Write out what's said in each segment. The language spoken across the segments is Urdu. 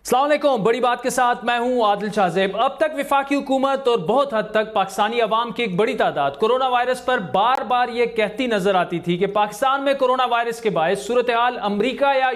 السلام علیکم، بڑی بات کے ساتھ میں ہوں عادل شاہزیب۔ اب تک وفاقی حکومت اور بہت حد تک پاکستانی عوام کی ایک بڑی تعداد کورونا وائرس پر بار بار یہ کہتی نظر آتی تھی کہ پاکستان میں کورونا وائرس کے باعث صورتحال امریکہ یا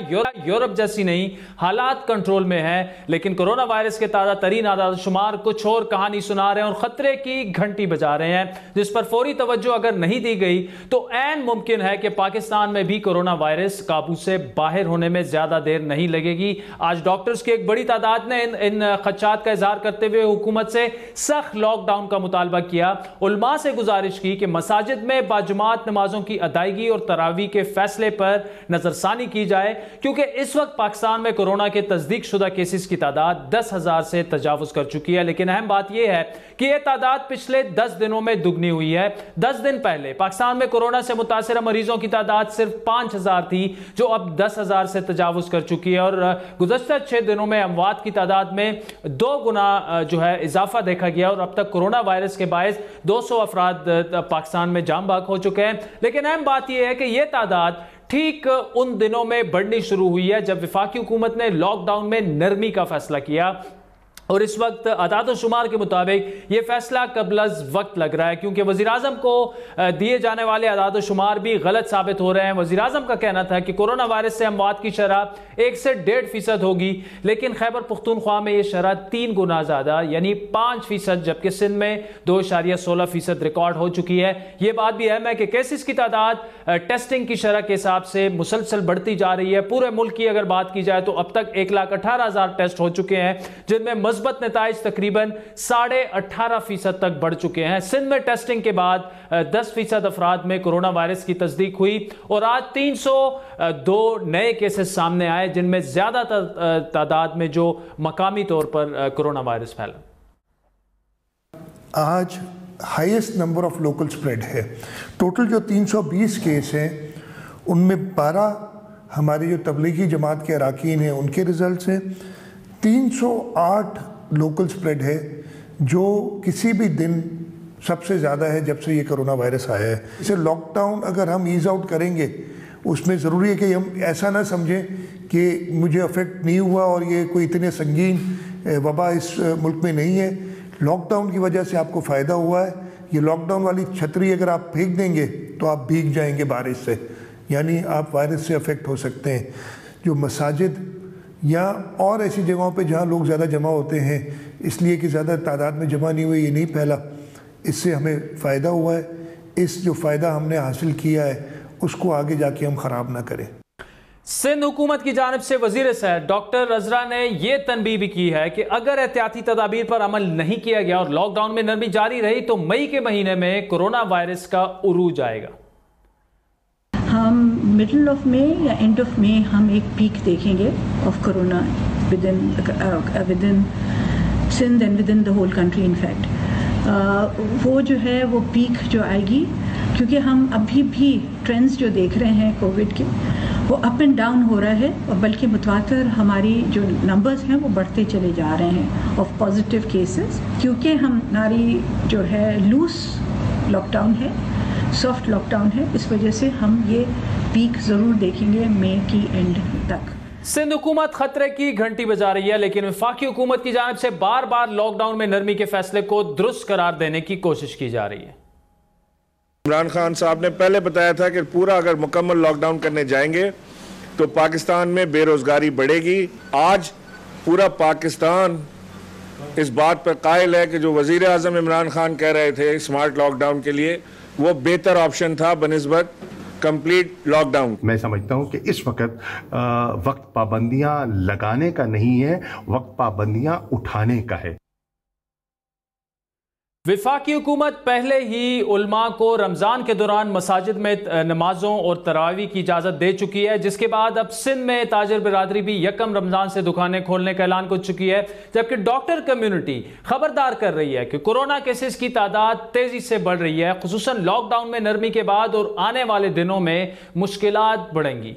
یورپ جیسی نہیں، حالات کنٹرول میں ہیں، لیکن کورونا وائرس کے تازہ ترین اعداد و شمار کچھ اور کہانی سنا رہے ہیں اور خطرے کی گھنٹی بجا رہے ہیں، جس پر فوری توجہ اگر نہیں دی گئی تو عین ممکن ہے کہ پاکستان میں بھی کورونا وائرس قابو سے باہر ہونے میں زیادہ دیر نہیں لگے گی۔ آج ڈاکٹرز کے ایک بڑی تعداد نے ان خدشات کا اظہار کرتے ہوئے حکومت سے سخت لاک ڈاؤن کا مطالبہ کیا۔ علماء سے گزارش کی کہ مساجد میں باجماعت نمازوں کی ادائیگی اور تراویح کے فیصلے پر نظر ثانی کی جائے، کیونکہ اس وقت پاکستان میں کورونا کے تصدیق شدہ کیسز کی تعداد 10,000 سے تجاوز کر چکی ہے۔ لیکن اہم بات یہ ہے کہ یہ تعداد پچھلے 10 دنوں میں دگنی ہوئی ہے۔ 10 دن پہلے پاکستان میں کورونا سے متاثرہ مریضوں کی تعداد صرف 5,000 تھی، جو اب 10,000 سے تجاوز کر چکی ہے، اور گزشتہ 6 دنوں میں اموات کی تعداد میں 2 گنا اضافہ دیکھا گیا، اور اب تک کورونا وائرس کے باعث 200 افراد پاکستان میں جان بحق ہو چکے ہیں۔ لیکن اہم بات یہ ہے کہ یہ تعداد ٹھیک ان دنوں میں بڑھنی شروع ہوئی ہے جب وفاقی حکومت نے لاک ڈاؤن میں نرمی کا فیصلہ کیا، اور اس وقت اعداد و شمار کے مطابق یہ فیصلہ قبل از وقت لگ رہا ہے، کیونکہ وزیراعظم کو دیے جانے والے اعداد و شمار بھی غلط ثابت ہو رہے ہیں۔ وزیراعظم کا کہنا تھا کہ کورونا وائرس سے اموات کی شرح 1 سے 1.5% ہوگی، لیکن خیبر پختونخوا میں یہ شرح 3 گنا زیادہ یعنی 5%، جبکہ سندھ میں 2.16% ریکارڈ ہو چکی ہے۔ یہ بات بھی اہم ہے کہ کیسز کی تعداد ٹیسٹنگ کی شرح کے حساب سے مسلسل بڑھتی جا رہی ہے۔ پورے ملک کی اگر بات کی جائے تو اب تک 1,18,000 ٹیسٹ ہو چکے ہیں، جن میں مثبت نتائج تقریباً 18.5% تک بڑھ چکے ہیں۔ سندھ میں ٹیسٹنگ کے بعد 10% افراد میں کورونا وائرس کی تصدیق ہوئی، اور آج 302 نئے کیسز سامنے آئے، جن میں زیادہ تعداد میں جو مقامی طور پر کورونا وائرس پھیلا۔ آج highest number of local spread ہے۔ ٹوٹل جو 320 کیس ہیں، ان میں 12 ہماری جو تبلیغی جماعت کے اراکین ہیں ان کے ریزلٹس ہیں۔ 308 لوکل سپریڈ ہے، جو کسی بھی دن سب سے زیادہ ہے جب سے یہ کرونا وائرس آیا ہے۔ اسے لاک ڈاؤن اگر ہم ایز آؤٹ کریں گے، اس میں ضروری ہے کہ ہم ایسا نہ سمجھیں کہ مجھے افیکٹ نہیں ہوا اور یہ کوئی اتنے سنگین وبا اس ملک میں نہیں ہے۔ لاک ڈاؤن کی وجہ سے آپ کو فائدہ ہوا ہے۔ یہ لاک ڈاؤن والی چھتری اگر آپ پھینک دیں گے تو آپ بھیگ جائیں گے بارش سے، یعنی آپ وائرس سے افیکٹ ہو سکتے ہیں۔ جو مساجد یا اور ایسی جگہوں پہ جہاں لوگ زیادہ جمع ہوتے ہیں، اس لیے کہ زیادہ تعداد میں جمع نہیں ہوئے، یہ نہیں پھیلا، اس سے ہمیں فائدہ ہوا ہے۔ اس جو فائدہ ہم نے حاصل کیا ہے اس کو آگے جا کے ہم خراب نہ کریں۔ سندھ حکومت کی جانب سے وزیر صحت ڈاکٹر عزرا نے یہ تنبیہ بھی کی ہے کہ اگر احتیاطی تدابیر پر عمل نہیں کیا گیا اور لاک ڈاؤن میں نرمی جاری رہی تو مئی کے مہینے میں کورونا وائرس کا عروج آئے گا۔ ہم مڈل آف مئی یا اینڈ آف مئی ہم ایک پیک دیکھیں گے of corona with in Sindh and with in the whole country. In fact وہ جو ہے وہ پیک جو آئے گی، کیونکہ ہم ابھی بھی ٹرینڈز جو دیکھ رہے ہیں کووڈ کے، وہ اپ اینڈ ڈاؤن ہو رہا ہے، اور بلکہ متواتر ہماری جو نمبرز ہیں وہ بڑھتے چلے جا رہے ہیں آف پازیٹیو کیسز، کیونکہ ہماری جو ہے لوز لاک ڈاؤن ہے، سافٹ لاک ڈاؤن ہے، اس وجہ سے ہم یہ پیک ضرور دیکھیں گے مئی کی اینڈ تک۔ سندھ حکومت خطرے کی گھنٹی بجا رہی ہے، لیکن وفاقی حکومت کی جانب سے بار بار لاک ڈاؤن میں نرمی کے فیصلے کو درست قرار دینے کی کوشش کی جا رہی ہے۔ عمران خان صاحب نے پہلے بتایا تھا کہ پورا اگر مکمل لاک ڈاؤن کرنے جائیں گے تو پاکستان میں بے روزگاری بڑھے گی۔ آج پورا پاکستان اس بات پر قائل ہے کہ جو وزیر اعظم عمران خان کہہ رہے تھے اسمارٹ لاک ڈاؤن کے لیے، وہ بہتر آپشن تھا بنسبت کمپلیٹ لاک ڈاؤن۔ میں سمجھتا ہوں کہ اس وقت پابندیاں لگانے کا نہیں ہے، وقت پابندیاں اٹھانے کا ہے۔ وفاقی حکومت پہلے ہی علماء کو رمضان کے دوران مساجد میں نمازوں اور تراویح کی اجازت دے چکی ہے، جس کے بعد اب سندھ میں تاجر برادری بھی 1 رمضان سے دکانیں کھولنے کا اعلان کر چکی ہے، جبکہ ڈاکٹر کمیونٹی خبردار کر رہی ہے کہ کورونا کیسز کی تعداد تیزی سے بڑھ رہی ہے، خصوصاً لاک ڈاؤن میں نرمی کے بعد، اور آنے والے دنوں میں مشکلات بڑھیں گی۔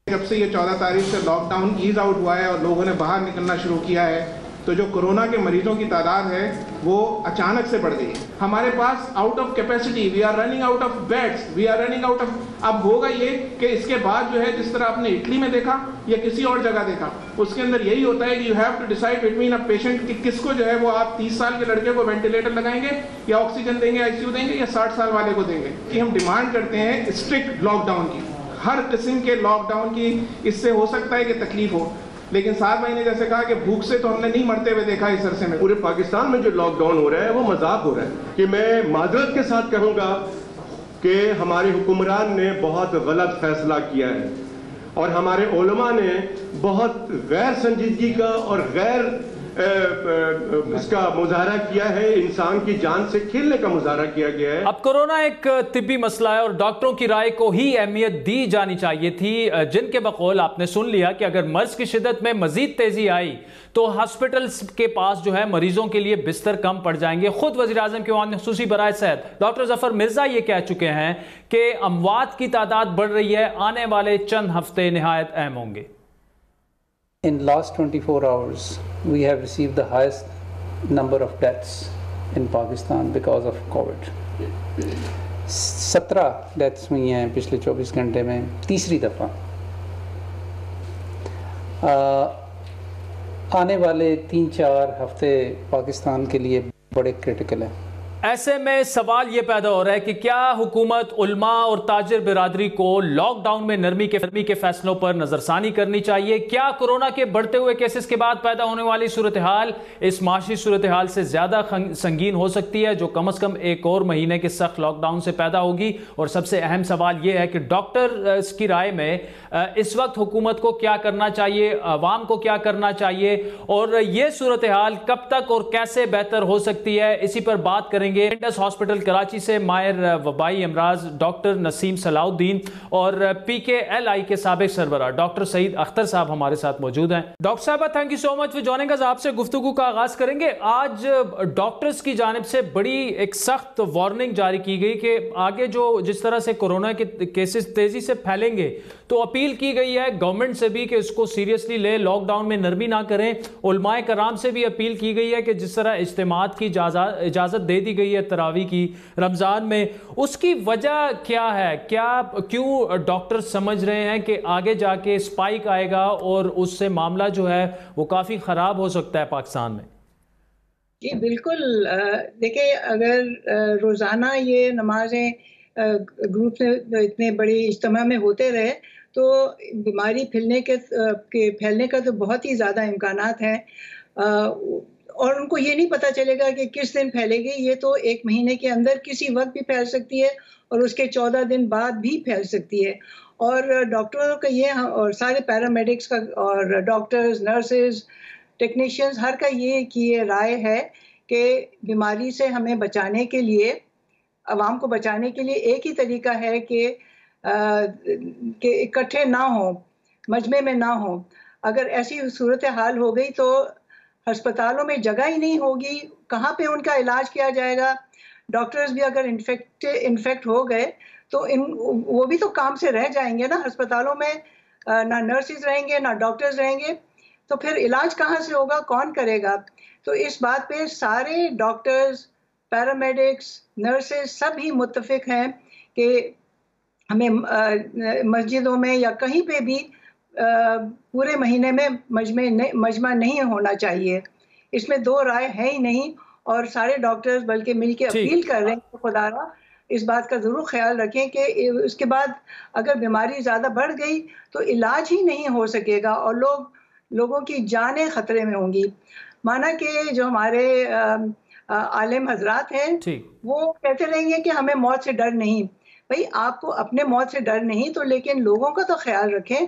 جب سے یہ 14 تاریخ سے لاک ڈاؤن ایز آؤٹ ہوا ہے اور لوگوں نے باہر نکلنا شروع کیا ہے، تو جو کورونا کے مریضوں کی تعداد ہے وہ اچانک سے بڑھ گئی ہے. ہمارے پاس out of capacity, we are running out of beds, we are running out of. اب ہوگا یہ کہ اس کے بعد جو ہے جس طرح آپ نے اٹلی میں دیکھا یا کسی اور جگہ دیکھا، اس کے اندر یہی ہوتا ہے کہ you have to decide between a patient کہ کس کو جو ہے وہ آپ 30 سال کے لڑکے کو وینٹیلیٹر لگائیں گے یا آکسیجن دیں گے، آئی سی یو دیں گے، یا 60 سال والے کو دیں گے. کہ ہم ڈیمانڈ کرتے ہیں اسٹرکٹ لاک ڈاؤن کی، ہر قسم کے لاک ڈاؤن کی. اس سے ہو سکتا ہے کہ تکلیف ہو، لیکن 7 مہینے جیسے کہا کہ بھوک سے تو ہم نے نہیں مرتے ہوئے دیکھا اس عرصے میں. پورے پاکستان میں جو لاک ڈاؤن ہو رہا ہے وہ مذاق ہو رہا ہے. کہ میں معذرت کے ساتھ کہوں گا کہ ہمارے حکمران نے بہت غلط فیصلہ کیا ہے اور ہمارے علماء نے بہت غیر سنجیدگی کا اور غیر اس کا مظاہرہ کیا ہے. انسان کی جان سے کھیلنے کا مظاہرہ کیا گیا ہے. اب کورونا ایک طبی مسئلہ ہے اور ڈاکٹروں کی رائے کو ہی اہمیت دی جانی چاہیے تھی، جن کے بقول آپ نے سن لیا کہ اگر مرض کی شدت میں مزید تیزی آئی تو ہاسپٹلز کے پاس جو ہے مریضوں کے لیے بستر کم پڑ جائیں گے. خود وزیر اعظم کے معاون خصوصی برائے صحت ڈاکٹر ظفر مرزا یہ کہہ چکے ہیں کہ اموات کی تعداد بڑھ رہی ہے، آنے والے چند ہفتے نہایت اہم ہوں گے. In last 24 hours, we have received the highest number of deaths in Pakistan because of COVID. 17 deaths ہوئی ہیں پچھلے 24 گھنٹے میں، تیسری دفعہ. آنے والے 3-4 ہفتے پاکستان کے لیے بڑے کرٹیکل ہیں. ایسے میں سوال یہ پیدا ہو رہا ہے کہ کیا حکومت علماء اور تاجر برادری کو لاک ڈاؤن میں نرمی کے فیصلوں پر نظر ثانی کرنی چاہیے؟ کیا کورونا کے بڑھتے ہوئے کیسز کے بعد پیدا ہونے والی صورتحال اس معاشی صورتحال سے زیادہ سنگین ہو سکتی ہے جو کم از کم ایک اور مہینے کے سخت لاک ڈاؤن سے پیدا ہوگی؟ اور سب سے اہم سوال یہ ہے کہ ڈاکٹر کی رائے میں اس وقت حکومت کو کیا کرنا چاہیے، عوام کو کیا کرنا چاہیے، اور یہ صورتحال کب تک اور کیسے بہتر ہو سکتی ہے؟ اسی پر بات کریں گے. انڈس ہاسپٹل کراچی سے ماہر وبائی امراض ڈاکٹر نسیم صلاح الدین اور پی کے ایل آئی کے سابق سربراہ ڈاکٹر سعید اختر صاحب ہمارے ساتھ موجود ہیں. ڈاکٹر صاحبہ thank you so much for joining us. آپ سے گفتگو کا آغاز کریں گے. آج ڈاکٹرز کی جانب سے بڑی ایک سخت وارننگ جاری کی گئی کہ آگے جو جس طرح سے کورونا کے کیسز تیزی سے پھیلیں گے تو اپیل کی گئی ہے گورنمنٹ سے بھی کہ اس کو سیریسلی لے، لاک ڈاؤن میں نرمی نہ کریں. علماء کرام سے بھی اپیل کی گئی ہے کہ جس طرح اجتماعات کی اجازت دے دی گئی ہے تراویح کی رمضان میں، اس کی وجہ کیا ہے؟ کیوں ڈاکٹر سمجھ رہے ہیں کہ آگے جا کے سپائک آئے گا اور اس سے معاملہ جو ہے وہ کافی خراب ہو سکتا ہے پاکستان میں؟ جی بالکل. دیکھیں اگر روزانہ یہ نمازیں گروپ میں اتنے بڑے اجتماع میں ہوتے رہے تو بیماری پھیلنے کا تو بہت ہی زیادہ امکانات ہیں، اور ان کو یہ نہیں پتہ چلے گا کہ کس دن پھیلے گی. یہ تو ایک مہینے کے اندر کسی وقت بھی پھیل سکتی ہے اور اس کے 14 دن بعد بھی پھیل سکتی ہے. اور ڈاکٹروں کا یہ اور سارے پیرامیڈکس کا اور ڈاکٹرز، نرسز، ٹیکنیشینز ہر کا یہ رائے ہے کہ بیماری سے ہمیں بچانے کے لیے، عوام کو بچانے کے لیے ایک ہی طریقہ ہے کہ اکٹھے نہ ہوں، مجمع میں نہ ہوں. اگر ایسی صورتحال ہو گئی تو ہسپتالوں میں جگہ ہی نہیں ہوگی، کہاں پہ ان کا علاج کیا جائے گا؟ ڈاکٹرز بھی اگر انفیکٹ ہو گئے تو وہ بھی تو کام سے رہ جائیں گے نا. ہسپتالوں میں نہ نرسز رہیں گے نہ ڈاکٹرز رہیں گے تو پھر علاج کہاں سے ہوگا، کون کرے گا؟ تو اس بات پہ سارے ڈاکٹرز، پیرامیڈکس، نرسز سب ہی متفق ہیں کہ ہمیں مسجدوں میں یا کہیں پہ بھی پورے مہینے میں مجمع نہیں ہونا چاہیے. اس میں دو رائے ہے ہی نہیں، اور سارے ڈاکٹرز بلکہ مل کے اپیل کر رہے ہیں کہ خدا را اس بات کا ضرور خیال رکھیں کہ اس کے بعد اگر بیماری زیادہ بڑھ گئی تو علاج ہی نہیں ہو سکے گا اور لوگوں کی جانیں خطرے میں ہوں گی. مانا کہ جو ہمارے عالم حضرات ہیں وہ کہتے رہیں گے کہ ہمیں موت سے ڈر نہیں. بھئی آپ کو اپنے موت سے ڈر نہیں تو لیکن لوگوں کا تو خیال رکھیں،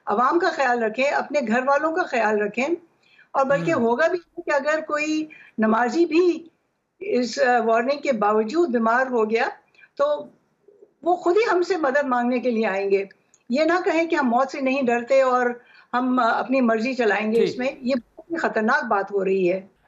عوام کا خیال رکھیں، اپنے گھر والوں کا خیال رکھیں. اور بلکہ ہوگا بھی کہ اگر کوئی نمازی بھی اس وارننگ کے باوجود بیمار ہو گیا تو وہ خود ہی ہم سے مدد مانگنے کے لیے آئیں گے. یہ نہ کہیں کہ ہم موت سے نہیں ڈرتے اور ہم اپنی مرضی چلائیں گے. اس میں یہ بہت خطرناک بات ہو رہی ہے.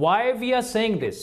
Why we are saying this?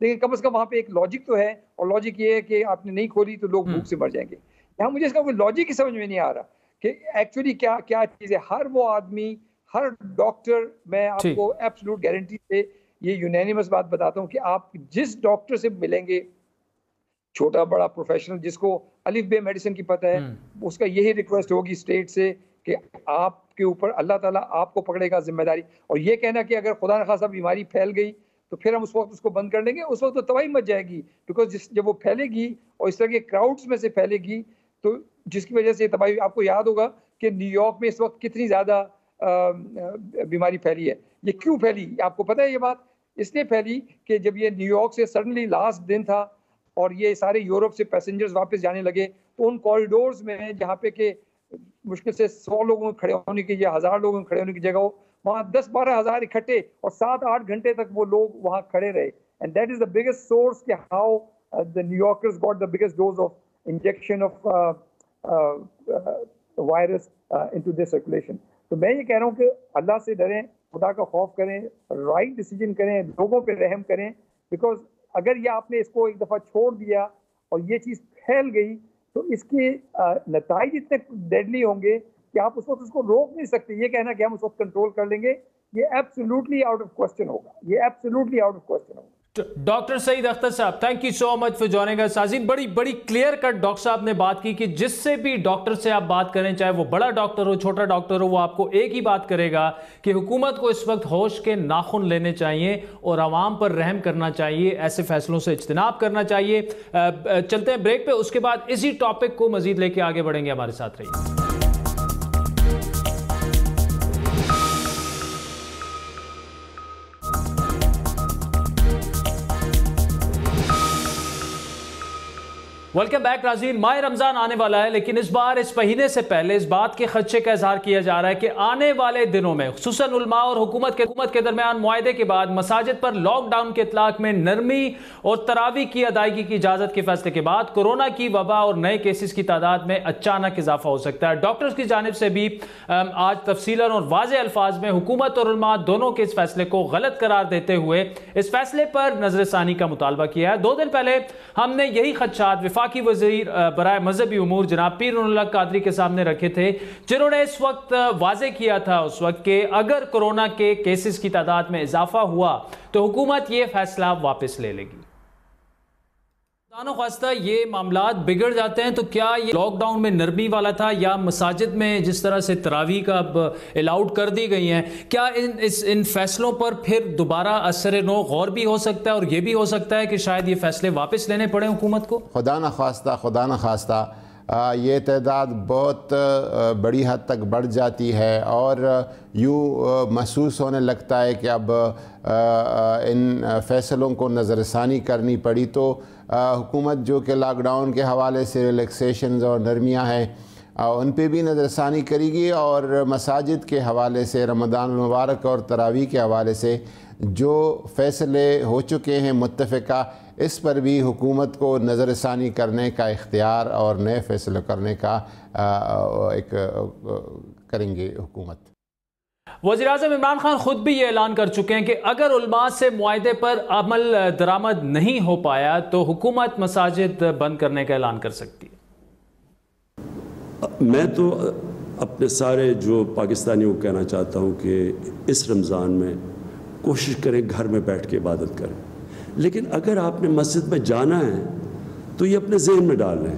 لیکن کم از کم وہاں پہ ایک لاجک تو ہے, اور لاجک یہ ہے کہ آپ نے نہیں کھولی تو لوگ بھوک سے مر جائیں گے. یہاں مجھے اس کا کوئی لاجک ہی سمجھ میں نہیں آ رہا کہ ایکچولی کیا چیز ہے. ہر وہ آدمی, ہر ڈاکٹر, میں آپ کو ایبسولوٹ گارنٹی سے یہ یونینیمس بات بتاتا ہوں کہ آپ جس ڈاکٹر سے ملیں گے, چھوٹا بڑا پروفیشنل جس کو الف بے میڈیسن کی پتہ ہے, اس کا یہی ریکویسٹ ہوگی اسٹیٹ سے کہ آپ کے اوپر اللہ تعالیٰ آپ کو پکڑے گا ذمہ داری. اور یہ کہنا کہ اگر خدا نخواستہ بیماری پھیل گئی تو پھر ہم اس وقت اس کو بند کر لیں گے, اس وقت تو تباہی مچ جائے گی. بیکاز جب وہ پھیلے گی اور اس طرح کے کراؤڈز میں سے پھیلے گی تو جس کی وجہ سے تباہی. آپ کو یاد ہوگا کہ نیو یارک میں اس وقت کتنی زیادہ بیماری پھیلی ہے. یہ کیوں پھیلی آپ کو پتہ ہے؟ یہ بات اس لیے پھیلی کہ جب یہ نیو یارک سے سڈنلی لاسٹ دن تھا اور یہ سارے یورپ سے پیسنجرز واپس جانے لگے, تو ان کوریڈورز میں جہاں پہ کہ مشکل سے 100 لوگوں کھڑے ہونے کی یا 1000 لوگوں کھڑے ہونے کی جگہ ہو, وہاں 10-12 ہزار اکٹھے اور 7-8 گھنٹے تک وہ لوگ وہاں کھڑے رہے. And that is the biggest source کہ how the New Yorkers got the biggest dose of injection of virus into this circulation. تو میں یہ کہہ رہا ہوں کہ اللہ سے ڈریں, خدا کا خوف کریں, رائٹ ڈیسیجن کریں, لوگوں پہ رحم کریں. بیکاز اگر یہ آپ نے اس کو ایک دفعہ چھوڑ دیا اور یہ چیز پھیل گئی تو اس کے نتائج اتنے ڈیڈلی ہوں گے کہ آپ اس وقت اس کو روک نہیں سکتے. یہ کہنا کہ ہم اس وقت کنٹرول کر لیں گے, یہ ایبسولوٹلی آؤٹ آف کوسچن ہوگا. یہ ایبسولوٹلی آؤٹ آف کوسچن ہوگا. ڈاکٹر سعید اختر صاحب, thank you so much for joining us. Azeem, بڑی کلیئر کٹ ڈاکٹر صاحب نے بات کی کہ جس سے بھی ڈاکٹر سے آپ بات کریں, چاہے وہ بڑا ڈاکٹر ہو چھوٹا ڈاکٹر ہو, وہ آپ کو ایک ہی بات کرے گا کہ حکومت کو اس وقت ہوش کے ناخن لینے چاہیے اور عوام پر رحم کرنا چاہیے, ایسے فیصلوں سے اجتناب کرنا چاہیے. چلتے ہیں بریک پہ, اس کے بعد اسی ٹاپک کو مزید لے کے آگے بڑھیں گے. ہمارے ساتھ رہیے. ویلکم بیک ناظرین. ماہ رمضان آنے والا ہے, لیکن اس بار اس مہینے سے پہلے اس بات کے خدشے کا اظہار کیا جا رہا ہے کہ آنے والے دنوں میں خصوصاً علماء اور حکومت کے درمیان معاہدے کے بعد مساجد پر لاک ڈاؤن کے اطلاق میں نرمی اور تراویح کی ادائیگی کی اجازت کے فیصلے کے بعد کورونا کی وبا اور نئے کیسز کی تعداد میں اچانک اضافہ ہو سکتا ہے. ڈاکٹرز کی جانب سے بھی آج تفصیلاً اور واضح الفاظ میں حکومت اور علماء دونوں کے اس فیصلے کو غلط قرار دیتے ہوئے اس فیصلے پر نظر ثانی کا مطالبہ کیا ہے. 2 دن پہلے ہم نے یہی خدشات وفاقی وزیر برائے مذہبی امور جناب پیر انور اللہ قادری کے سامنے رکھے تھے, جنہوں نے اس وقت واضح کیا تھا اس وقت کہ اگر کورونا کے کیسز کی تعداد میں اضافہ ہوا تو حکومت یہ فیصلہ واپس لے لے گی. خدا نخواستہ یہ معاملات بگڑ جاتے ہیں تو کیا یہ لاک ڈاؤن میں نرمی والا تھا, یا مساجد میں جس طرح سے تراویح کا اب الاؤڈ کر دی گئی ہیں, کیا ان فیصلوں پر پھر دوبارہ اثر نو غور بھی ہو سکتا ہے اور یہ بھی ہو سکتا ہے کہ شاید یہ فیصلے واپس لینے پڑیں حکومت کو؟ خدا نخواستہ یہ تعداد بہت بڑی حد تک بڑھ جاتی ہے اور یوں محسوس ہونے لگتا ہے کہ اب ان فیصلوں کو نظر ثانی کرنی پڑی تو حکومت جو کہ لاک ڈاؤن کے حوالے سے ریلیکسیشنز اور نرمیاں ہیں ان پہ بھی نظر ثانی کرے گی, اور مساجد کے حوالے سے رمضان المبارک اور تراویح کے حوالے سے جو فیصلے ہو چکے ہیں متفقہ, اس پر بھی حکومت کو نظر ثانی کرنے کا اختیار اور نئے فیصلے کرنے کا ایک کریں گے حکومت. وزیراعظم عمران خان خود بھی یہ اعلان کر چکے ہیں کہ اگر علماء سے معاہدے پر عمل درآمد نہیں ہو پایا تو حکومت مساجد بند کرنے کا اعلان کر سکتی ہے. میں تو اپنے سارے جو پاکستانیوں کو کہنا چاہتا ہوں کہ اس رمضان میں کوشش کریں گھر میں بیٹھ کے عبادت کریں, لیکن اگر آپ نے مسجد میں جانا ہے تو یہ اپنے ذہن میں ڈال لیں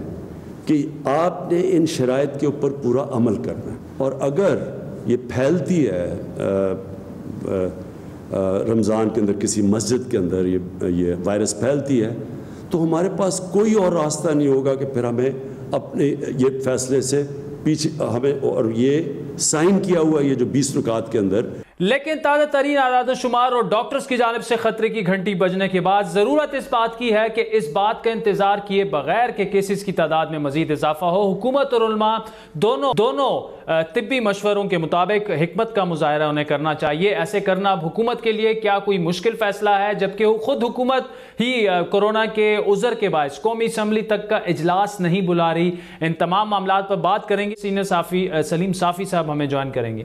کہ آپ نے ان شرائط کے اوپر پورا عمل کرنا ہے. اور اگر یہ پھیلتی ہے رمضان کے اندر کسی مسجد کے اندر یہ وائرس پھیلتی ہے تو ہمارے پاس کوئی اور راستہ نہیں ہوگا کہ پھر ہمیں اپنے یہ فیصلے سے پیچھے ہمیں, اور یہ سائن کیا ہوا یہ جو 20 رکعات کے اندر. لیکن تازہ ترین اعداد و شمار اور ڈاکٹرز کی جانب سے خطرے کی گھنٹی بجنے کے بعد ضرورت اس بات کی ہے کہ اس بات کا انتظار کیے بغیر کہ کیسز کی تعداد میں مزید اضافہ ہو, حکومت اور علماء دونوں طبی مشوروں کے مطابق حکمت کا مظاہرہ انہیں کرنا چاہیے. ایسے کرنا اب حکومت کے لیے کیا کوئی مشکل فیصلہ ہے, جبکہ خود حکومت ہی کورونا کے عذر کے باعث قومی اسمبلی تک کا اجلاس نہیں بلا رہی. ان تمام معاملات پر بات کریں گے. سینئر صحافی سلیم صافی صاحب ہمیں جوائن کریں گے.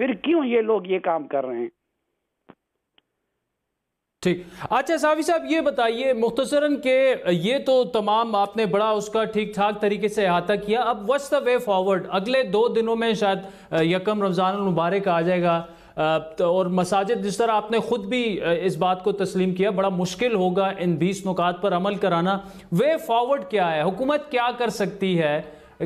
پھر کیوں یہ لوگ یہ کام کر رہے ہیں؟ ٹھیک. اچھا صافی صاحب یہ بتائیے مختصراً کہ یہ تو تمام آپ نے بڑا اس کا ٹھیک ٹھاک طریقے سے احاطہ کیا. اب واٹس دا وے فارورڈ؟ اگلے 2 دنوں میں شاید یکم رمضان المبارک آ جائے گا اور مساجد جس طرح آپ نے خود بھی اس بات کو تسلیم کیا بڑا مشکل ہوگا ان 20 نکات پر عمل کرانا. وے فارورڈ کیا ہے؟ حکومت کیا کر سکتی ہے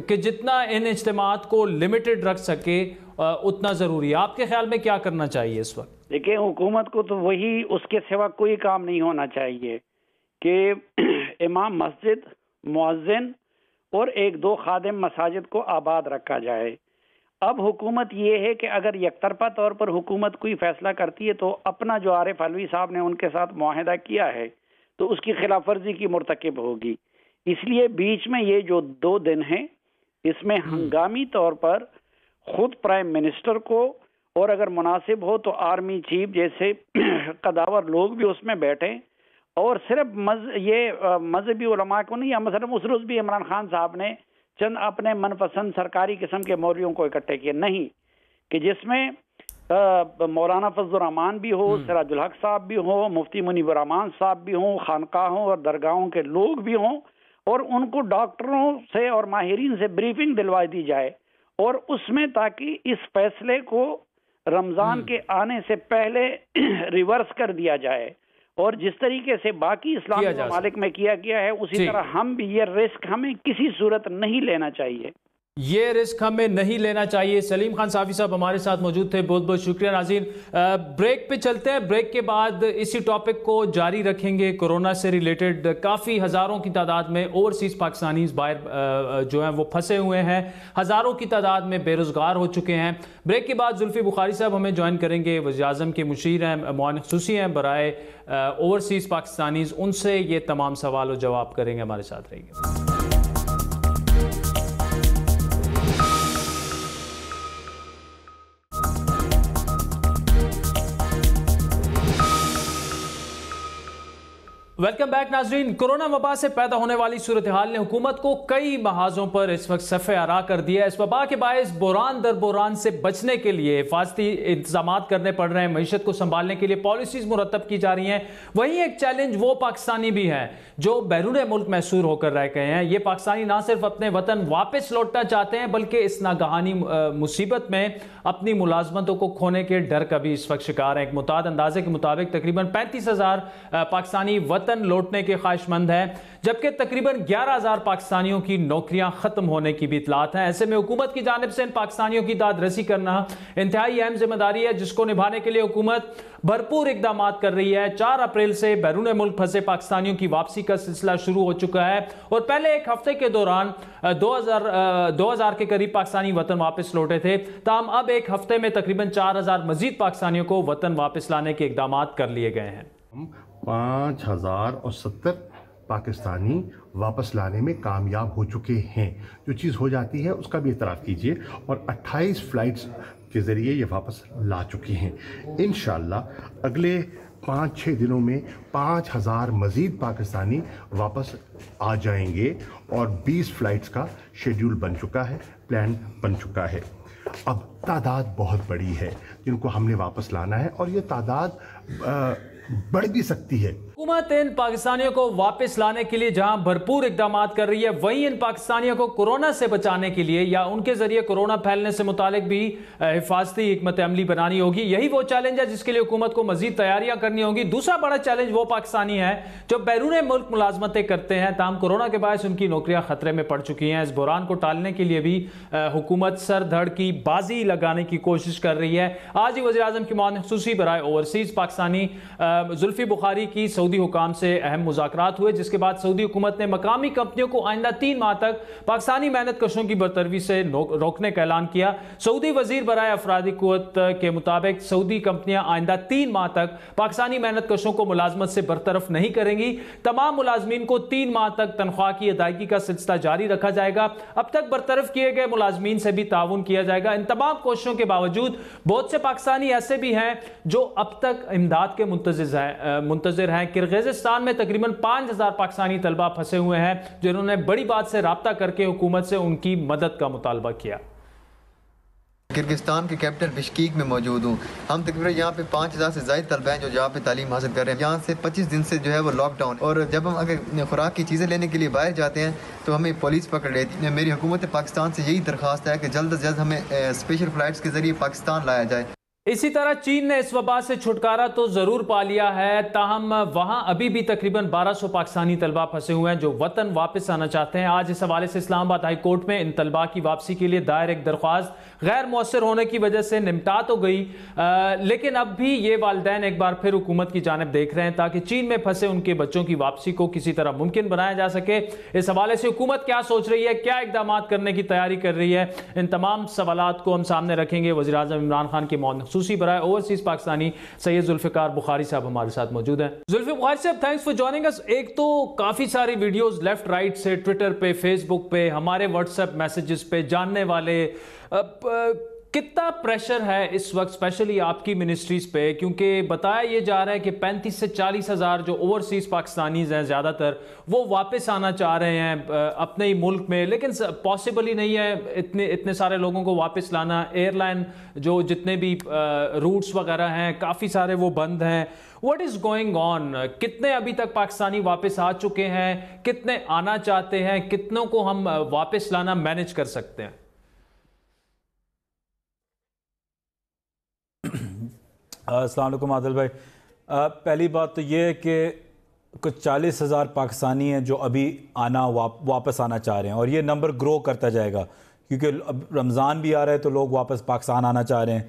کہ جتنا ان اجتماعات کو لمیٹڈ رکھ سکے اتنا ضروری ہے؟ آپ کے خیال میں کیا کرنا چاہیے اس وقت؟ دیکھیں حکومت کو تو وہی اس کے سوا کوئی کام نہیں ہونا چاہیے کہ امام مسجد، مؤذن اور 1-2 خادم مساجد کو آباد رکھا جائے. اب حکومت یہ ہے کہ اگر یک طرفہ طور پر حکومت کوئی فیصلہ کرتی ہے تو اپنا جو عارف علوی صاحب نے ان کے ساتھ معاہدہ کیا ہے تو اس کی خلاف ورزی کی مرتکب ہوگی. اس لیے بیچ میں یہ جو 2 دن ہیں اس میں ہنگامی طور پر خود پرائم منسٹر کو اور اگر مناسب ہو تو آرمی چیف جیسے قداور لوگ بھی اس میں بیٹھیں اور صرف یہ مذہبی علماء کو نہیں. مثلا اس روز بھی عمران خان صاحب نے چند اپنے من پسند سرکاری قسم کے مولویوں کو اکٹھے کیے، نہیں کہ جس میں مولانا فضل الرحمان بھی ہو، سراج الحق صاحب بھی ہو، مفتی منیب الرحمان صاحب بھی ہوں، خانقاہوں اور درگاہوں کے لوگ بھی ہوں اور ان کو ڈاکٹروں سے اور ماہرین سے بریفنگ دلوائی دی جائے اور اس میں تاکہ اس فیصلے کو رمضان کے آنے سے پہلے ریورس کر دیا جائے اور جس طریقے سے باقی اسلامی ممالک میں کیا گیا ہے اسی طرح ہم بھی یہ رسک ہمیں کسی صورت نہیں لینا چاہیے. یہ رسک ہمیں نہیں لینا چاہیے. سلیم خان صافی صاحب ہمارے ساتھ موجود تھے، بہت بہت شکریہ. ناظرین بریک پہ چلتے ہیں، بریک کے بعد اسی ٹاپک کو جاری رکھیں گے. کورونا سے ریلیٹڈ کافی ہزاروں کی تعداد میں اوورسیز پاکستانیز باہر جو ہیں وہ پھنسے ہوئے ہیں، ہزاروں کی تعداد میں بے روزگار ہو چکے ہیں. بریک کے بعد زلفی بخاری صاحب ہمیں جوائن کریں گے، وزیر اعظم کے مشیر ہیں، معاون خصوصی ہیں برائے اوورسیز پاکستانیز. ان سے یہ تمام سوال و جواب کریں گے. ہمارے ساتھ رہیے. ویلکم بیک ناظرین. کورونا وبا سے پیدا ہونے والی صورتحال نے حکومت کو کئی محاذوں پر اس وقت صف آرا کر دیا ہے. اس وبا کے باعث بحران در بحران سے بچنے کے لیے حفاظتی انتظامات کرنے پڑ رہے ہیں، معیشت کو سنبھالنے کے لیے پالیسیز مرتب کی جا رہی ہیں. وہیں ایک چیلنج وہ پاکستانی بھی ہیں جو بیرون ملک محصور ہو کر رہ گئے ہیں. یہ پاکستانی نہ صرف اپنے وطن واپس لوٹنا چاہتے ہیں بلکہ اس ناگہانی مصیبت میں اپنی ملازمتوں کو کھونے کے ڈر کا بھی اس وقت شکار ہیں. ایک متعدد اندازے کے مطابق تقریباً 35,000 پاکستانی وطن لوٹنے کے خواہش مند ہیں، جبکہ تقریباً 11,000 پاکستانیوں کی نوکریاں ختم ہونے کی بھی اطلاعات ہیں. ایسے میں حکومت کی جانب سے ان پاکستانیوں کی داد رسی کرنا انتہائی اہم ذمہ داری ہے جس کو نبھانے کے لیے حکومت بھرپور اقدامات کر رہی ہے. 4 اپریل سے بیرون ملک پھنسے پاکستانیوں کی واپسی کا سلسلہ شروع ہو چکا ہے اور پہلے ایک ہفتے کے دوران 2000 کے قریب پاکستانی وطن واپس لوٹے تھے. تاہم اب ایک ہفتے میں تقریباً 4,000 مزید پاکستانیوں کو وطن واپس لانے کے اقدامات کر لیے گئے ہیں. 5,070 پاکستانی واپس لانے میں کامیاب ہو چکے ہیں. جو چیز ہو جاتی ہے اس کا بھی اعتراف کیجئے اور 28 فلائٹس کے ذریعے یہ واپس لا چکی ہیں. انشاءاللہ اگلے 5-6 دنوں میں 5,000 مزید پاکستانی واپس آ جائیں گے اور 20 فلائٹس کا شیڈیول بن چکا ہے، پلان بن چکا ہے. اب تعداد بہت بڑی ہے جن کو ہم نے واپس لانا ہے اور یہ تعداد بڑھ بھی سکتی ہے. حکومت ان پاکستانیوں کو واپس لانے کے لیے جہاں بھرپور اقدامات کر رہی ہے وہیں ان پاکستانیوں کو کورونا سے بچانے کے لیے یا ان کے ذریعے کورونا پھیلنے سے متعلق بھی حفاظتی حکمت عملی بنانی ہوگی. یہی وہ چیلنج ہے جس کے لیے حکومت کو مزید تیاریاں کرنی ہوگی. دوسرا بڑا چیلنج وہ پاکستانی ہیں جو بیرون ملک ملازمتیں کرتے ہیں تاہم کورونا کے باعث ان کی نوکریاں خطرے میں پڑ چکی ہیں. اس بحران کو ٹالنے کے لیے بھی حکومت سر دھڑ کی بازی لگانے کی کوشش کر رہی ہے. آج ہی وزیر اعظم کی معاون خصوصی برائے اوورسیز پاکستانی زلفی بخاری کی سعودی حکام سے اہم مذاکرات ہوئے جس کے بعد سعودی حکومت نے مقامی کمپنیوں کو آئندہ 3 ماہ تک پاکستانی محنت کشوں کی برطرفی سے روکنے کا اعلان کیا. سعودی وزیر برائے افرادی قوت کے مطابق سعودی کمپنیاں آئندہ 3 ماہ تک پاکستانی محنت کشوں کو ملازمت سے برطرف نہیں کریں گی. تمام ملازمین کو 3 ماہ تک تنخواہ کی ادائیگی کا سلسلہ جاری رکھا جائے گا. اب تک برطرف کیے گئے ملازمین سے بھی تعاون کیا جائے گا. ان تمام کوششوں کے باوجود بہت سے پاکستانی ایسے بھی ہیں جو اب تک امداد کے منتظر ہیں. کرغزستان میں تقریباً 5,000 پاکستانی طلبہ پھنسے ہوئے ہیں جنہوں نے بڑی بات سے رابطہ کر کے حکومت سے ان کی مدد کا مطالبہ کیا. کرغزستان کے کیپٹل بشکیک میں موجود ہوں. ہم تقریباً یہاں پہ 5000 سے زائد طلبہ ہیں جو یہاں پہ تعلیم حاصل کر رہے ہیں. یہاں سے 25 دن سے جو ہے وہ لاک ڈاؤن, اور جب ہم اگر خوراک کی چیزیں لینے کے لیے باہر جاتے ہیں تو ہمیں پولیس پکڑ لیتی ہے. میری حکومت پاکستان سے یہی درخواست ہے کہ جلد از جلد ہمیں اسپیشل فلائٹس کے ذریعے پاکستان لایا جائے. اسی طرح چین نے اس وبا سے چھٹکارا تو ضرور پا لیا ہے, تاہم وہاں ابھی بھی تقریباً 1200 پاکستانی طلبہ پھنسے ہوئے ہیں جو وطن واپس آنا چاہتے ہیں. آج اس حوالے سے اسلام آباد ہائی کورٹ میں ان طلبہ کی واپسی کے لیے دائر ایک درخواست غیر مؤثر ہونے کی وجہ سے نمٹا تو گئی, لیکن اب بھی یہ والدین ایک بار پھر حکومت کی جانب دیکھ رہے ہیں تاکہ چین میں پھنسے ان کے بچوں کی واپسی کو کسی طرح ممکن بنایا جا سکے. اس حوالے سے حکومت کیا سوچ رہی ہے, کیا اقدامات کرنے کی تیاری کر رہی ہے, ان تمام سوالات کو ہم سامنے رکھیں گے. وزیر اعظم عمران خان کے معاون خصوصی برائے اوورسیز پاکستانی سید ذوالفقار بخاری صاحب ہمارے ساتھ موجود ہیں. ذوالفقار بخاری صاحب, تھینکس فار جوائننگ اس. ایک تو کافی ساری ویڈیوز لیفٹ رائٹ سے ٹویٹر پہ, فیس بک پہ, ہمارے واٹس ایپ میسیجز پہ, جاننے والے کتنا پریشر ہے اس وقت اسپیشلی آپ کی منسٹریز پہ, کیونکہ بتایا یہ جا رہا ہے کہ 35 سے 40 ہزار جو اوورسیز پاکستانیز ہیں زیادہ تر وہ واپس آنا چاہ رہے ہیں اپنے ہی ملک میں, لیکن پاسبل ہی نہیں ہے اتنے سارے لوگوں کو واپس لانا. ایئر لائن جو جتنے بھی روٹس وغیرہ ہیں کافی سارے وہ بند ہیں. What is going on? کتنے ابھی تک پاکستانی واپس آ چکے ہیں, کتنے آنا چاہتے ہیں, کتنوں کو ہم واپس لانا مینج کر سکتے ہیں؟ السلام علیکم عادل بھائی. پہلی بات تو یہ ہے کہ کچھ 40,000 پاکستانی ہیں جو ابھی واپس آنا چاہ رہے ہیں, اور یہ نمبر گرو کرتا جائے گا کیونکہ اب رمضان بھی آ رہا ہے تو لوگ واپس پاکستان آنا چاہ رہے ہیں.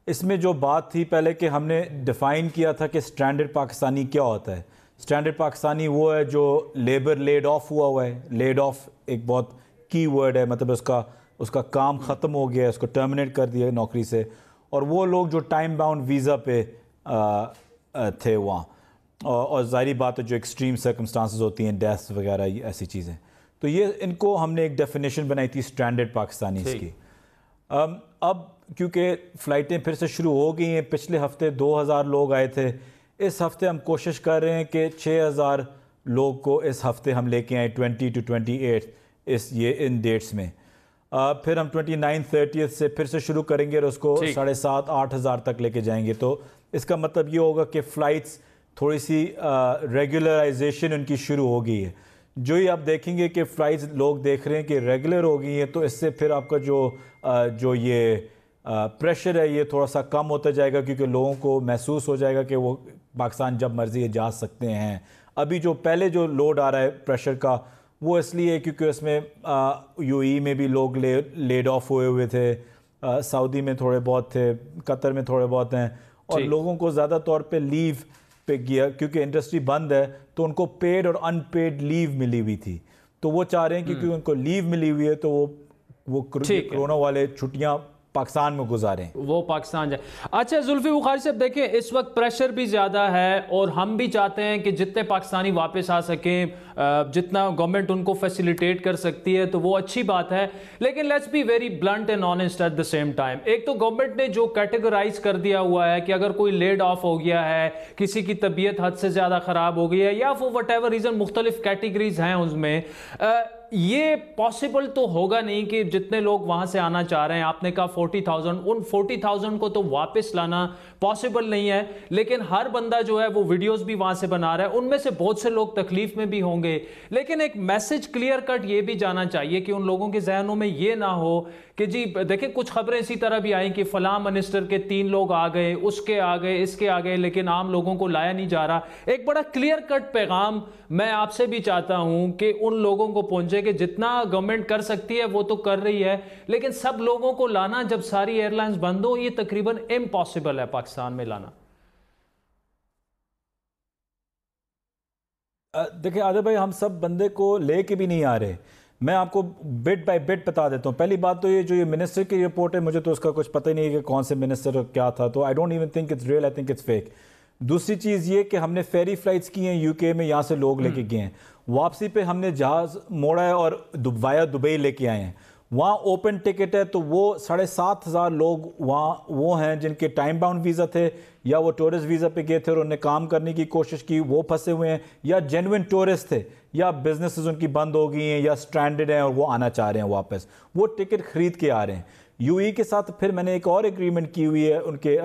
اس میں جو بات تھی پہلے کہ ہم نے ڈیفائن کیا تھا کہ سٹینڈرڈ پاکستانی کیا ہوتا ہے. سٹینڈرڈ پاکستانی وہ ہے جو لیبر لیڈ آف ہوا ہے. لیڈ آف ایک بہت کی ورڈ ہے, مطلب اس کا کام ختم ہو گیا ہے, اس کو ٹرمنیٹ کر دیا نوکری سے. اور وہ لوگ جو ٹائم باؤنڈ ویزا پہ تھے وہاں, اور ظاہری بات ہے جو ایکسٹریم سرکمسٹانسز ہوتی ہیں, ڈیتھ وغیرہ ایسی چیزیں, تو یہ ان کو ہم نے ایک ڈیفینیشن بنائی تھی سٹینڈرڈ پاکستانی اس کی. اب کیونکہ فلائٹیں پھر سے شروع ہو گئی ہیں, پچھلے ہفتے 2000 لوگ آئے تھے, اس ہفتے ہم کوشش کر رہے ہیں کہ 6000 لوگ کو اس ہفتے ہم لے کے آئیں 20 to 28 ان ڈیٹس میں. پھر ہم 29 30 سے پھر سے شروع کریں گے اور اس کو 7,500-8 ہزار تک لے کے جائیں گے. تو اس کا مطلب یہ ہوگا کہ فلائٹس تھوڑی سی ریگولرائزیشن ان کی شروع ہو گئی ہے. جو ہی آپ دیکھیں گے کہ فلائٹس لوگ دیکھ رہے ہیں کہ ریگولر ہو گئی ہیں, تو اس سے پھر آپ کا جو یہ پریشر ہے یہ تھوڑا سا کم ہوتا جائے گا, کیونکہ لوگوں کو محسوس ہو جائے گا کہ وہ پاکستان جب مرضی جا سکتے ہیں. ابھی جو پہلے جو لوڈ آ رہا ہے پریشر کا, وہ اس لیے کیونکہ اس میں یو ای میں بھی لوگ لیڈ آف ہوئے تھے, سعودی میں تھوڑے بہت تھے, قطر میں تھوڑے بہت ہیں, اور لوگوں کو زیادہ طور پہ لیو پہ گیا کیونکہ انڈسٹری بند ہے, تو ان کو پیڈ اور ان پیڈ لیو ملی ہوئی تھی. تو وہ چاہ رہے ہیں کیونکہ ان کو لیو ملی ہوئی ہے تو وہ کرونا والے چھٹیاں پاکستان میں گزاریں, وہ پاکستان جائیں. اچھا ذوالفقار بخاری صاحب, دیکھیں اس وقت پریشر بھی زیادہ ہے اور ہم بھی چاہتے ہیں کہ جتنے پاکستانی واپس آ سکیں, جتنا گورنمنٹ ان کو فیسیلیٹیٹ کر سکتی ہے تو وہ اچھی بات ہے, لیکن let's be very blunt and honest at the same time. ایک تو گورنمنٹ نے جو کیٹیگرائز کر دیا ہوا ہے کہ اگر کوئی لیڈ آف ہو گیا ہے, کسی کی طبیعت حد سے زیادہ خراب ہو گئی ہے, یا فور وٹ ایور ریزن مختلف کیٹیگریز ہیں اس میں, یہ پاسبل تو ہوگا نہیں کہ جتنے لوگ وہاں سے آنا چاہ رہے ہیں, آپ نے کہا 40,000, ان 40,000 کو تو واپس لانا پاسبل نہیں ہے, لیکن ہر بندہ جو ہے وہ ویڈیوز بھی وہاں سے بنا رہا ہے, ان میں سے بہت سے لوگ تکلیف میں بھی ہوں گے, لیکن ایک میسج کلیئر کٹ یہ بھی جانا چاہیے کہ ان لوگوں کے ذہنوں میں یہ نہ ہو کہ جی دیکھیں کچھ خبریں اسی طرح بھی آئیں کہ فلاں منسٹر کے 3 لوگ آ گئے, اس کے آ گئے, اس کے آ گئے, لیکن عام لوگوں کو لایا نہیں جا رہا. ایک بڑا کلیئر کٹ پیغام میں آپ سے بھی چاہتا ہوں کہ ان لوگوں کو پہنچے کہ جتنا گورنمنٹ کر سکتی ہے وہ تو کر رہی ہے, لیکن سب لوگوں کو لانا جب ساری ایئر لائنز بند ہو, یہ تقریباً امپاسبل ہے پاکستان میں لانا. دیکھیں عادل بھائی, ہم سب بندے کو لے کے بھی نہیں آ رہے. میں آپ کو بٹ بائی بٹ بتا دیتا ہوں. پہلی بات تو یہ جو یہ منسٹر کی رپورٹ ہے, مجھے تو اس کا کچھ پتہ ہی نہیں ہے کہ کون سے منسٹر کیا تھا, تو I don't even think it's real, I think it's fake. دوسری چیز یہ کہ ہم نے فیری فلائٹس کی ہیں یو کے میں, یہاں سے لوگ لے کے گئے ہیں, واپسی پہ ہم نے جہاز موڑا ہے اور وایا دبئی لے کے آئے ہیں. وہاں اوپن ٹکٹ ہے تو وہ 7,500 لوگ وہاں وہ ہیں جن کے ٹائم باؤنڈ ویزا تھے یا وہ ٹورسٹ ویزا پہ گئے تھے اور انہوں نے کام کرنے کی کوشش کی, وہ پھنسے ہوئے ہیں, یا جینوئن ٹورسٹ تھے, یا بزنسز ان کی بند ہو گئی ہیں یا سٹرینڈڈ ہیں اور وہ آنا چاہ رہے ہیں واپس, وہ ٹکٹ خرید کے آ رہے ہیں. یو ای کے ساتھ پھر میں نے ایک اور ایگریمنٹ کی ہوئی ہے ان کے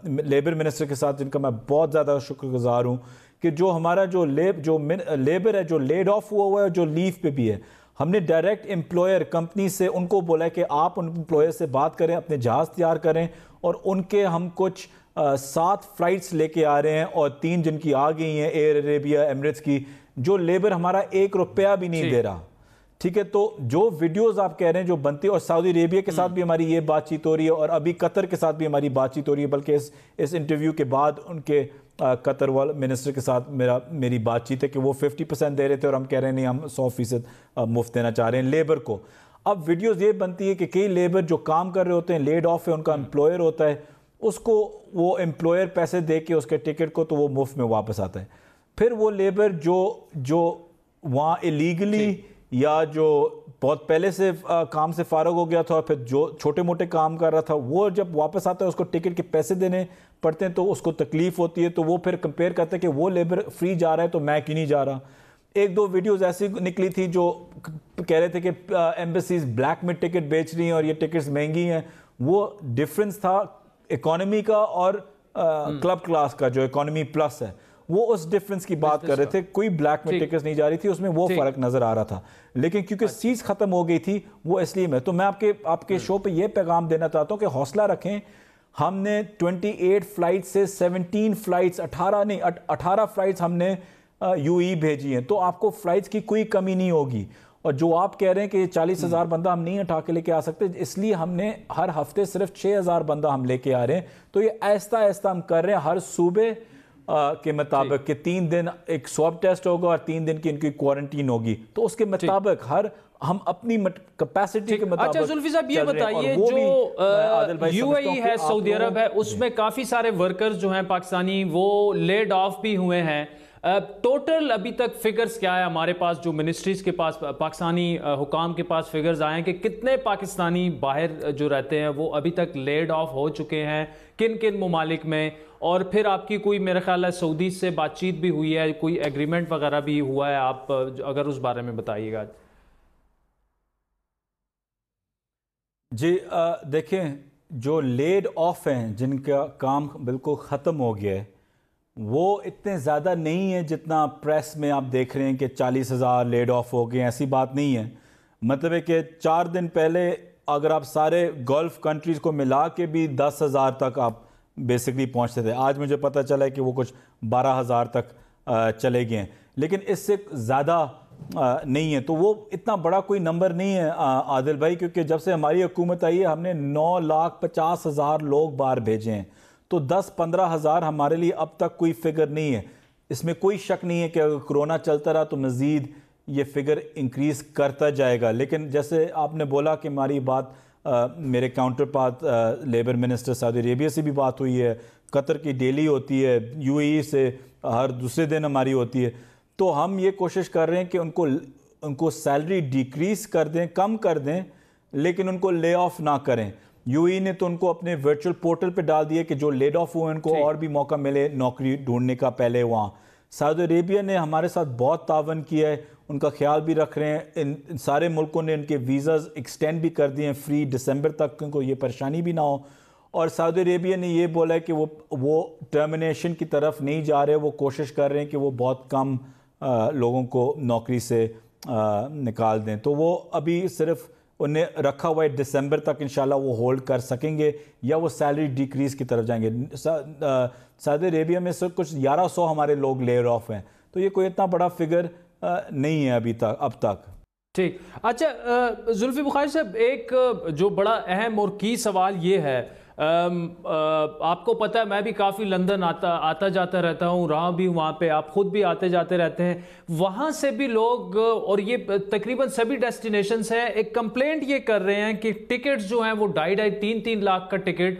لیبر منسٹر کے ساتھ, جن کا میں بہت زیادہ شکر گزار ہوں, کہ جو ہمارا جو لیبر ہے جو لیڈ آف ہوا ہے, جو لیو پہ بھی ہے, ہم نے ڈائریکٹ امپلائر کمپنی سے ان کو بولا ہے کہ آپ ان امپلائر سے بات کریں, اپنے جہاز تیار کریں, اور ان کے ہم کچھ 7 فلائٹس لے کے آ رہے ہیں اور 3 جن کی آ گئی ہیں ایئر عربیہ ایمریٹس کی, جو لیبر ہمارا 1 روپیہ بھی نہیں دے رہا. ٹھیک ہے, تو جو ویڈیوز آپ کہہ رہے ہیں جو بنتی ہے, اور سعودی عربیہ کے ساتھ بھی ہماری یہ بات چیت ہو رہی ہے, اور ابھی قطر کے ساتھ بھی ہماری بات چیت ہو رہی ہے, بلکہ اس انٹرویو کے بعد ان کے قطر والے منسٹر کے ساتھ میری بات چیت ہے کہ وہ 50% دے رہے تھے اور ہم کہہ رہے ہیں نہیں ہم 100% مفت دینا چاہ رہے ہیں لیبر کو. اب ویڈیوز یہ بنتی ہے کہ کئی لیبر جو کام کر رہے ہوتے ہیں, لیڈ آف ہے, ان کا امپلائر ہوتا ہے, اس کو وہ امپلائر پیسے دے کے اس کے ٹکٹ کو تو وہ مفت میں واپس آتا ہے. پھر وہ لیبر جو وہاں ایلیگلی یا جو بہت پہلے سے کام سے فارغ ہو گیا تھا اور پھر جو چھوٹے موٹے کام کر رہا تھا, وہ جب واپس آتا ہے اس کو ٹکٹ کے پیسے دینے پڑتے ہیں تو اس کو تکلیف ہوتی ہے, تو وہ پھر کمپیئر کرتے ہیں کہ وہ لیبر فری جا رہا ہے تو میں کیوں نہیں جا رہا. 1-2 ویڈیوز ایسی نکلی تھی جو کہہ رہے تھے کہ ایمبیسیز بلیک میں ٹکٹ بیچ رہی ہیں اور یہ ٹکٹس مہنگی ہیں. وہ ڈفرنس تھا اکانومی کا اور کلب کلاس کا جو اکانومی پلس ہے, وہ اس ڈیفرنس کی بات کر رہے تھے. کوئی بلیک میں ٹکٹس نہیں جا رہی تھی, اس میں وہ فرق نظر آ رہا تھا, لیکن کیونکہ سیٹس ختم ہو گئی تھی وہ اس لیے تو میں آپ کے شو پہ یہ پیغام دینا چاہتا ہوں کہ حوصلہ رکھیں. ہم نے 28 فلائٹ سے 17 فلائٹس 18 فلائٹس ہم نے یو ای بھیجی ہیں, تو آپ کو فلائٹس کی کوئی کمی نہیں ہوگی. اور جو آپ کہہ رہے ہیں کہ 40,000 بندہ ہم نہیں اٹھا کے لے کے آ سکتے, اس لیے ہم نے ہر ہفتے صرف 6,000 بندہ ہم لے کے آ رہے ہیں. تو یہ آہستہ آہستہ ہم کر رہے ہیں ہر صوبے کے مطابق کہ 3 دن ایک سواب ٹیسٹ ہوگا اور 3 دن کی ان کی کوارنٹین ہوگی, تو اس کے مطابق ہم اپنی کیپیسٹی کے مطابق. اچھا زلفی صاحب یہ بتائیے, جو یو اے ای ہے, سعودی عرب ہے, اس میں کافی سارے ورکرز جو ہیں پاکستانی وہ لیڈ آف بھی ہوئے ہیں. ٹوٹل ابھی تک فگرز کیا ہے ہمارے پاس, جو منسٹریز کے پاس, پاکستانی حکام کے پاس فگرز آئے ہیں کہ کتنے پاکستانی باہر جو رہتے ہیں وہ ابھی تک لیڈ آف ہو چکے ہیں, کن کن ممالک میں, اور پھر آپ کی کوئی میرے خیال ہے سعودی سے بات چیت بھی ہوئی ہے, کوئی ایگریمنٹ وغیرہ بھی ہوا ہے, آپ اگر اس بارے میں بتائیے گا. جی دیکھیں, جو لیڈ آف ہیں جن کا کام بالکل ختم ہو گیا ہے وہ اتنے زیادہ نہیں ہے جتنا پریس میں آپ دیکھ رہے ہیں کہ 40,000 لیڈ آف ہو گئے. ایسی بات نہیں ہے. مطلب ہے کہ 4 دن پہلے اگر آپ سارے گلف کنٹریز کو ملا کے بھی 10,000 تک آپ بیسکلی پہنچتے تھے. آج مجھے پتہ چلا ہے کہ وہ کچھ 12,000 تک چلے گئے ہیں, لیکن اس سے زیادہ نہیں ہے. تو وہ اتنا بڑا کوئی نمبر نہیں ہے عادل بھائی, کیونکہ جب سے ہماری حکومت آئی ہے ہم نے 9,50,000 لوگ باہر بھیجے ہیں. تو 10-15,000 ہمارے لیے اب تک کوئی فگر نہیں ہے. اس میں کوئی شک نہیں ہے کہ اگر کرونا چلتا رہا تو مزید یہ فگر انکریز کرتا جائے گا. لیکن جیسے آپ نے بولا کہ ہماری بات میرے کاؤنٹر پارٹ لیبر منسٹر سعودی عربیہ سے بھی بات ہوئی ہے, قطر کی ڈیلی ہوتی ہے, یو اے ای سے ہر دوسرے دن ہماری ہوتی ہے. تو ہم یہ کوشش کر رہے ہیں کہ ان کو سیلری ڈیکریز کر دیں, کم کر دیں, لیکن ان کو لے آف نہ کریں. یو ای نے تو ان کو اپنے ورچوئل پورٹل پہ ڈال دیا کہ جو لیڈ آف ہوئے ان کو اور بھی موقع ملے نوکری ڈھونڈنے کا پہلے وہاں. سعودی عربیہ نے ہمارے ساتھ بہت تعاون کیا ہے, ان کا خیال بھی رکھ رہے ہیں. ان سارے ملکوں نے ان کے ویزاز ایکسٹینڈ بھی کر دیے ہیں فری دسمبر تک, ان کو یہ پریشانی بھی نہ ہو. اور سعودی عربیہ نے یہ بولا ہے کہ وہ ٹرمینیشن کی طرف نہیں جا رہے, وہ کوشش کر رہے ہیں کہ وہ بہت کم لوگوں کو نوکری سے نکال دیں. تو وہ ابھی صرف انہیں رکھا ہوا ہے دسمبر تک, انشاءاللہ وہ ہولڈ کر سکیں گے یا وہ سیلری ڈیکریز کی طرف جائیں گے. سعودی عربیہ میں صرف کچھ 1,100 ہمارے لوگ لیئر آف ہیں, تو یہ کوئی اتنا بڑا فگر نہیں ہے ابھی تک اب تک. ٹھیک. اچھا زلفی بخاری صاحب, ایک جو بڑا اہم اور کی سوال یہ ہے, آپ کو پتہ ہے میں بھی کافی لندن آتا جاتا رہتا ہوں, رہا بھی وہاں پہ, آپ خود بھی آتے جاتے رہتے ہیں, وہاں سے بھی لوگ, اور یہ تقریباً سبھی ڈیسٹینیشنز ہیں, ایک کمپلینٹ یہ کر رہے ہیں کہ ٹکٹس جو ہیں وہ 2.5-3 لاکھ کا ٹکٹ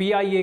PIA